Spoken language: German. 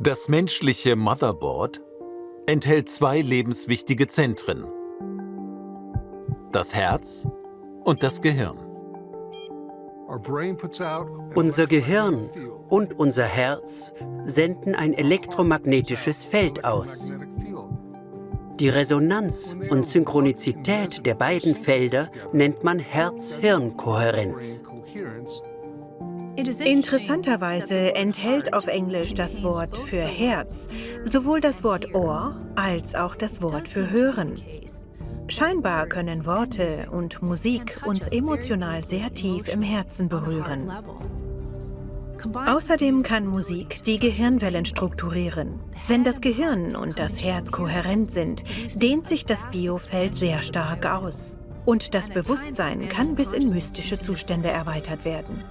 Das menschliche Motherboard enthält zwei lebenswichtige Zentren: das Herz und das Gehirn. Unser Gehirn und unser Herz senden ein elektromagnetisches Feld aus. Die Resonanz und Synchronizität der beiden Felder nennt man Herz-Hirn-Kohärenz. Interessanterweise enthält auf Englisch das Wort für Herz sowohl das Wort Ohr als auch das Wort für Hören. Scheinbar können Worte und Musik uns emotional sehr tief im Herzen berühren. Außerdem kann Musik die Gehirnwellen strukturieren. Wenn das Gehirn und das Herz kohärent sind, dehnt sich das Biofeld sehr stark aus. Und das Bewusstsein kann bis in mystische Zustände erweitert werden.